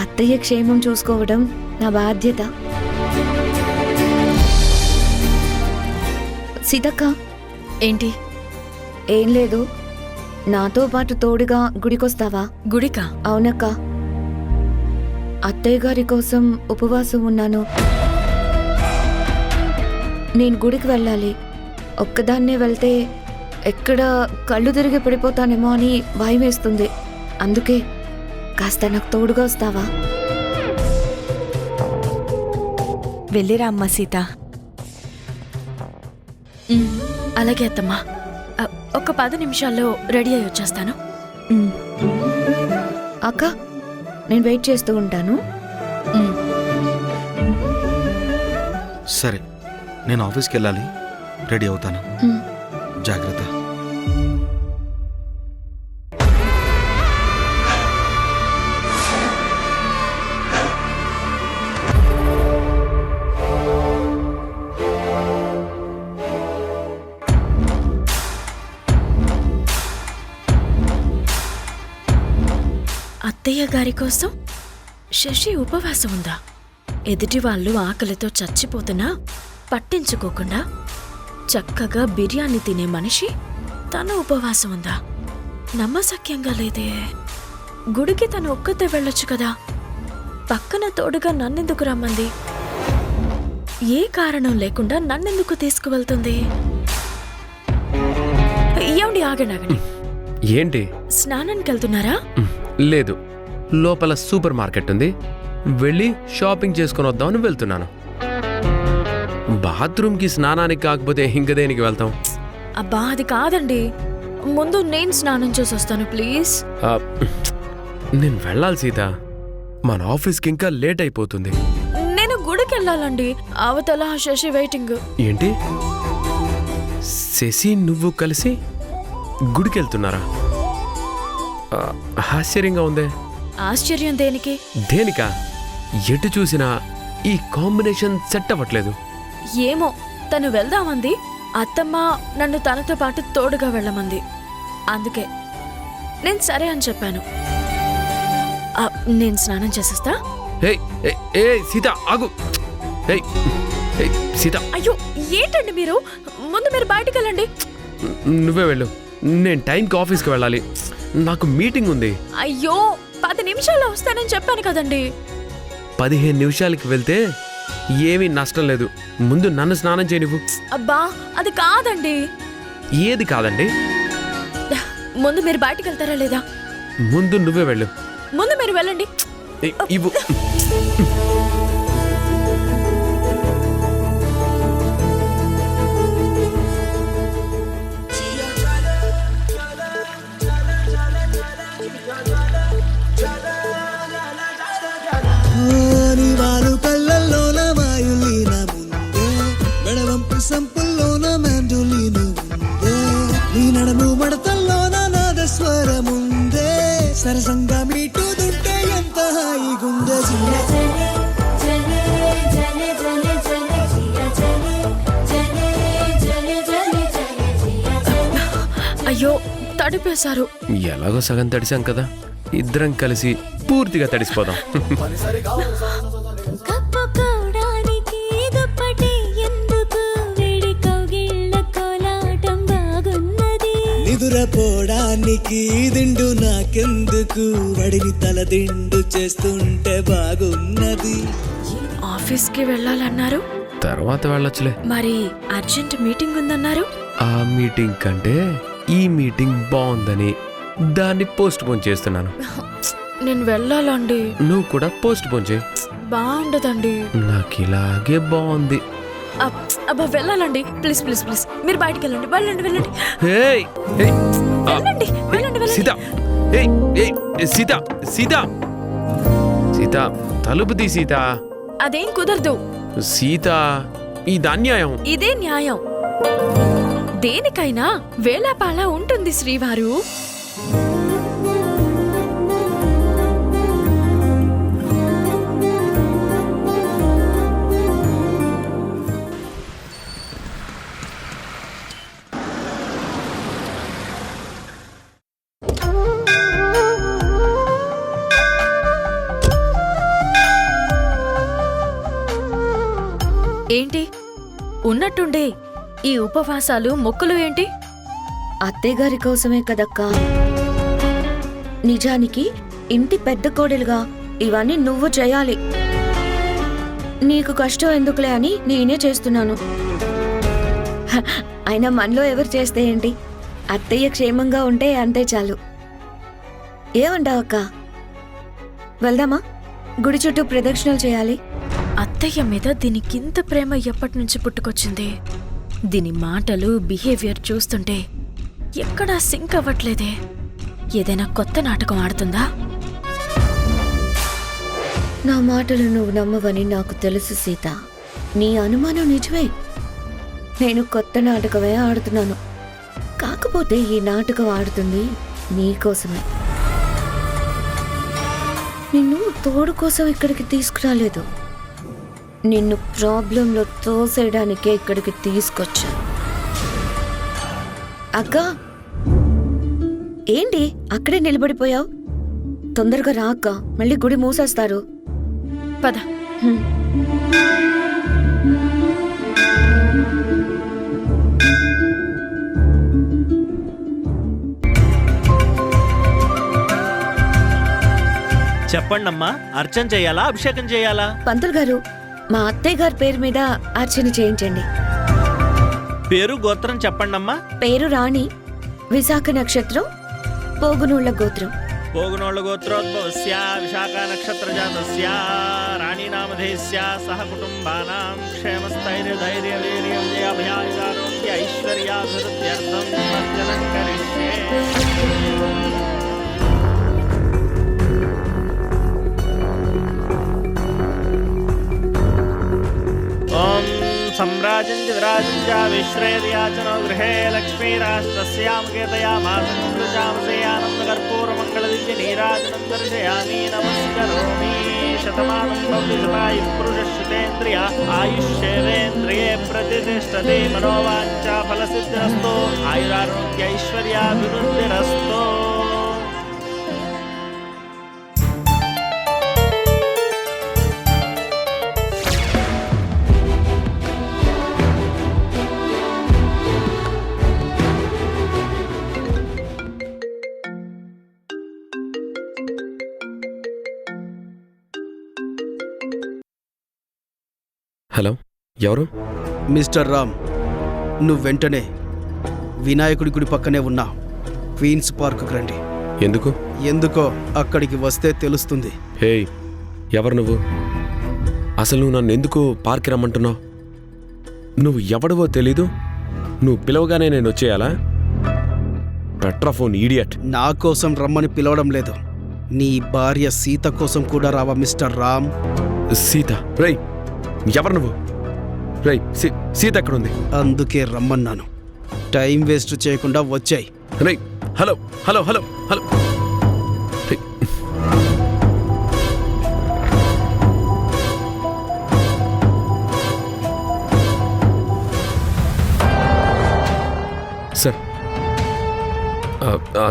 అత్తయ్య క్షేమం చూసుకోవడం నా బాధ్యత. సీతక్క. ఏంటి? ఏం లేదు, నాతో పాటు తోడుగా గుడికొస్తావా? గుడికా? అవునక్క, అత్తయ్య గారి కోసం ఉపవాసం ఉన్నాను. నేను గుడికి వెళ్ళాలి. ఒక్కదాన్నే వెళ్తే ఎక్కడ కళ్ళు తిరిగి పడిపోతానేమో అని భయం వేస్తుంది. అందుకే కాస్త నాకు తోడుగా వస్తావా? వెళ్ళిరా అమ్మా సీత. అలాగే అత్తమ్మా, ఒక 10 నిమిషాల్లో రెడీ అయ్యి వచ్చేస్తాను. అక్క, నేను వెయిట్ చేస్తూ ఉంటాను. సరే, నేను ఆఫీస్కి వెళ్ళాలి, రెడీ అవుతాను. జాగ్రత్త. అత్తయ్య గారి కోసం శశి ఉపవాసం ఉందా? ఎదుటి వాళ్ళు ఆకలితో చచ్చిపోతున్నా పట్టించుకోకుండా చక్కగా బిర్యానీ తినే మనిషి తను ఉపవాసం ఉందా? నమ్మశక్యంగా లేదే. గుడికి తను ఒక్కతే వెళ్ళొచ్చు కదా, పక్కన తోడుగా నన్నెందుకు రమ్మంది? ఏ కారణం లేకుండా నన్నెందుకు తీసుకువెళ్తుంది? ఏమండి, ఆగండి. ఏంటి? స్నానానికి వెళ్తున్నారా? లేదు, లోపల సూపర్ మార్కెట్ ఉంది, వెళ్ళి షాపింగ్ చేసుకుని వద్దామని వెళ్తున్నాను. బాత్రూమ్కి స్నానానికి కాకపోతే ఇంక దేనికి వెళ్తాం? అబ్బా, అది కాదండి. ముందు నేను స్నానం చేసి వస్తాను ప్లీజ్. నేను వెళ్ళాలి సీత, మన ఆఫీస్కి ఇంకా లేట్ అయిపోతుంది. నేను గుడికి వెళ్ళాలండి, అవతల శశి వెయిటింగ్. ఏంటి? శశి నువ్వు కలిసి గుడికి వెళ్తున్నారా? ఆశ్చర్యంగా ఉందే. ఆశ్చర్యం దేనికి? దేనికా? ఎటు చూసినా ఈ కాంబినేషన్ సెట్ అవ్వట్లేదు. ఏమో, తను వెళ్దామంది, అత్తమ్మ నన్ను తనతో పాటు తోడుగా వెళ్ళమంది. అందుకే నేను సరే అని చెప్పాను. నేను స్నానం చేసేస్తా. సీత ఆగు. సీత. అయ్యో, ఏంటండి మీరు? ముందు మీరు బయటికి వెళ్ళండి. నువ్వే వెళ్ళు, నేను టైంకి ఆఫీస్కి వెళ్ళాలి, నాకు మీటింగ్ ఉంది. అయ్యో, 10 నిమిషాల్లో వస్తానని చెప్పాను కదండి. 15 నిమిషాలకి వెళ్తే ఏమీ నష్టం లేదు. ముందు నన్ను స్నానం చేయనివ్వు. అబ్బా, అది కాదండి. ఏది కాదండి? ముందు మీరు బయటికి వెళ్తారా లేదా? ముందు నువ్వే వెళ్ళు. ముందు మీరు వెళ్ళండి. ఇవ్వు. సంపుల్లోన మెండులీను ఉందే, నీ నడుము మడతల్లోన నాదస్వరముందే, సరసంగా మీటుదుంటే ఎంత హాయిగుందే. అయ్యో, తడిపేశారు. ఎలాగో సగం తడిసాం కదా, ఇద్దరం కలిసి పూర్తిగా తడిసిపోదాం. నిదురపోవడానికి దిండు నాకెందుకు, వడిని తల దిండు చేస్తుంటే బాగున్నది. ఆఫీస్కి వెళ్ళాలన్నారు, తర్వాత వెళ్ళొచ్చులే. మరి అర్జెంట్ మీటింగ్ ఉందన్నారు. ఆ మీటింగ్ కంటే ఈ మీటింగ్ బాగుందని దాన్ని పోస్ట్ పోన్ చేస్తున్నాను. నేను వెళ్ళాలండి. నువ్వు కూడా పోస్ట్ పోన్ చేయి. బాగుండదండి. నాకు ఇలాగే బాగుంది. అబ్బా, వెళ్ళాలండి. ప్లీజ్ ప్లీజ్ ప్లీజ్, మీరు బయటికి వెళ్ళండి. వెళ్ళండి వెళ్ళండి వెళ్ళండి వెళ్ళండి. సీత, సీత, సీత, సీత, తలుపు తీ సీత. అదేం కుదరదు సీత, ఇది అన్యాయం. ఇదే న్యాయం. దేనికైనా వేళాపాళ ఉంటుంది శ్రీవారు. ఏంటి ఉన్నట్టుండే ఈ ఉపవాసాలు మొక్కులు ఏంటి? అత్తయ్య గారి కోసమే కదక్కా. నిజానికి ఇంటి పెద్ద కోడలుగా ఇవన్నీ నువ్వు చేయాలి. నీకు కష్టం ఎందుకులే అని నేనే చేస్తున్నాను. అయినా మనలో ఎవరు చేస్తే ఏంటి, అత్తయ్య క్షేమంగా ఉంటే అంతే చాలు. ఏమంటావు అక్క? వెళ్దామా? గుడి చుట్టూ ప్రదక్షిణలు చేయాలి. అత్తయ్య మీద దీనికింత ప్రేమ ఎప్పటి నుంచి పుట్టుకొచ్చింది? దీని మాటలు బిహేవియర్ చూస్తుంటే ఎక్కడా సింక్ అవ్వట్లేదే. ఏదైనా కొత్త నాటకం ఆడుతుందా? నా మాటలు నువ్వు నమ్మవని నాకు తెలుసు సీత. నీ అనుమానం నిజమే. నేను కొత్త నాటకమే ఆడుతున్నాను. కాకపోతే ఈ నాటకం ఆడుతుంది నీకోసమే. నిన్ను తోడు కోసం ఇక్కడికి తీసుకురాలేదు. నిన్ను ప్రాబ్లంలో తోసేయడానికే ఇక్కడికి తీసుకొచ్చా. అక్క, ఏంటి అక్కడే నిలబడిపోయావు? తొందరగా రా అక్క, మళ్ళీ గుడి మూసేస్తారు. పద. హ్మ్. చెప్పండమ్మా, అర్చన చేయాలా అభిషేకం చేయాలా? పంతులు గారు, మా అత్తయ్య గారి పేరు మీద అర్చన చేయించండి. పేరు గోత్రం చెప్పండమ్మా. పేరు రాణి, విశాఖ నక్షత్రం, పోగునూళ్ల గోత్రం. పోగునోళ్ళ గోత్రోద్భవస్య విశాఖ నక్షత్ర జాతస్య రాణి నామధేస్య సహ కుటుంబానాం క్షేమస్థైర్య ధైర్య వీర్య విజయాభయాయుధారోగ్య ఐశ్వర్యాభివృద్ధ్యర్థం అర్చనం కరిష్యే. ఓం सम्राजं च विराजं च विश्रेर्याचनो गृहे लक्ष्मीराष्ट्रस्यामकेतयामासंसृजामसे आनन्दकर्पूरमङ्गलदिव्यनीराजनं दर्शयामि नमस्करोमि. शतमानं भवति शतायुः पुरुषः शतेन्द्रिय आयुष्येवेन्द्रिये प्रतिष्ठते. मनोवाञ्छा फलसिद्धिरस्तु आयुरारोग्य ऐश्वर्याभिवृद्धिरस्तु. హలో, ఎవరు? మిస్టర్ రామ్, నువ్వు వెంటనే వినాయకుడి గుడి పక్కనే ఉన్న క్వీన్స్ పార్కుకి రండి. ఎందుకు? ఎందుకో అక్కడికి వస్తే తెలుస్తుంది. హే, ఎవరు నువ్వు? అసలు నువ్వు నన్ను ఎందుకు పార్క్కి రమ్మంటున్నావు? నువ్వు ఎవడవో తెలీదు. నువ్వు పిలవగానే నేను వచ్చేయాలా? పెట్రాఫోన్ ఈడియట్. నా కోసం రమ్మని పిలవడం లేదు, నీ భార్య సీత కోసం కూడా రావా మిస్టర్ రామ్? సీత? రై, ఎవరు నువ్వు? రై, సీత ఎక్కడుంది? అందుకే రమ్మన్నాను. టైం వేస్ట్ చేయకుండా వచ్చాయి. రై, హలో హలో హలో హలో. రేయ్. సార్,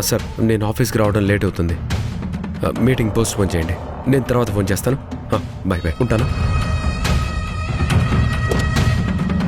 సార్, నేను ఆఫీస్కి రావడం లేట్ అవుతుంది. మీటింగ్ పోస్ట్ పోన్ చేయండి. నేను తర్వాత ఫోన్ చేస్తాను. బాయ్ బాయ్, ఉంటాను.